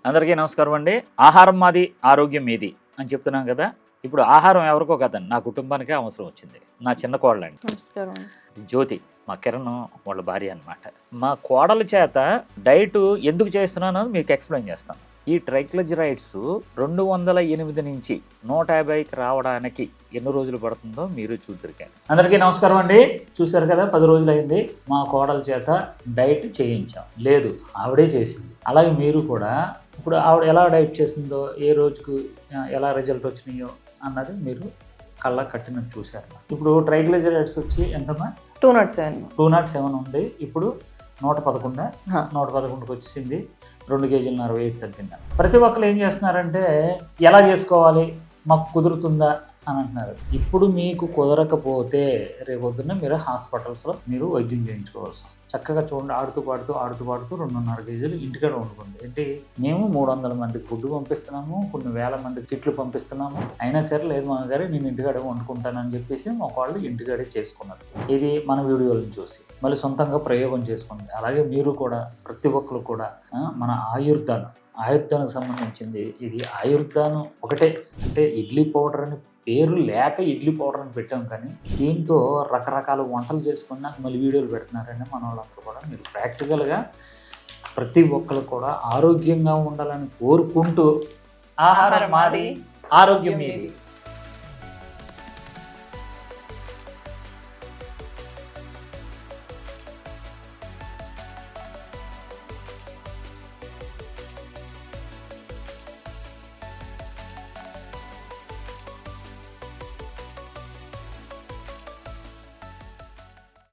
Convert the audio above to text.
అందరికీ నమస్కారం అండి. ఆహారం మాది ఆరోగ్యం మీది అని చెప్తున్నాం కదా. ఇప్పుడు ఆహారం ఎవరికో కదండి, నా కుటుంబానికే అవసరం వచ్చింది. నా చిన్న కోడలండి నమస్కారం. జ్యోతి, మా కిరణ్ వాళ్ళ భార్య అనమాట. మా కోడల చేత డైట్ ఎందుకు చేస్తున్నానో మీకు ఎక్స్ప్లెయిన్ చేస్తాను. ఈ ట్రైగ్లిజరైడ్స్ 208 నుంచి 150కి రావడానికి ఎన్ని రోజులు పడుతుందో మీరు చూద్దరికారు. అందరికీ నమస్కారం అండి. చూశారు కదా, 10 రోజులు అయింది. మా కోడల చేత డైట్ చేయించాం. లేదు, ఆవిడే చేసింది. అలాగే మీరు కూడా ఇప్పుడు ఆవిడ ఎలా డైట్ చేసిందో, ఏ రోజుకు ఎలా రిజల్ట్ వచ్చినాయో అన్నది మీరు కళ్ళ కట్టినట్టు చూశారు. ఇప్పుడు ట్రైగ్లిజరైడ్స్ వచ్చి ఎంతమ్మా? 207 ఉంది. ఇప్పుడు 111. 111కి వచ్చింది. 2 కేజీలు వెయిట్ తగ్గింది. ప్రతి ఒక్కరు ఏం చేస్తున్నారంటే, ఎలా చేసుకోవాలి, మాకు కుదురుతుందా అని అంటున్నారు. ఇప్పుడు మీకు కుదరకపోతే రేపొద్దున్న మీరు హాస్పిటల్స్లో మీరు వైద్యం చేయించుకోవాల్సి వస్తుంది. చక్కగా చూడండి, ఆడుతూ పాడుతూ 2.5 కేజీలు ఇంటికాడ వండుకుంది. ఏంటి, మేము 300 మందికి ఫుడ్ పంపిస్తున్నాము, కొన్ని వేల మంది కిట్లు పంపిస్తున్నాము, అయినా సరే లేదు మా గారు నేను ఇంటికాడే వండుకుంటానని చెప్పేసి మా వాళ్ళు ఇంటికాడే చేసుకున్నారు. ఇది మన వీడియోలను చూసి మళ్ళీ సొంతంగా ప్రయోగం చేసుకుంది. అలాగే మీరు కూడా, ప్రతి ఒక్కరు కూడా మన ఆయుర్దానికి సంబంధించింది. ఇది ఆయుర్దానం ఒకటే, అంటే ఇడ్లీ పౌడర్ అని పేరు లేక ఇడ్లీ పౌడర్ అని పెట్టాం, కానీ దీంతో రకరకాల వంటలు చేసుకుని నాకు మళ్ళీ వీడియోలు పెడుతున్నారండి మన వాళ్ళందరూ కూడా. మీరు ప్రాక్టికల్గా ప్రతి ఒక్కరు కూడా ఆరోగ్యంగా ఉండాలని కోరుకుంటూ ఆహారం మాది ఆరోగ్యం మీది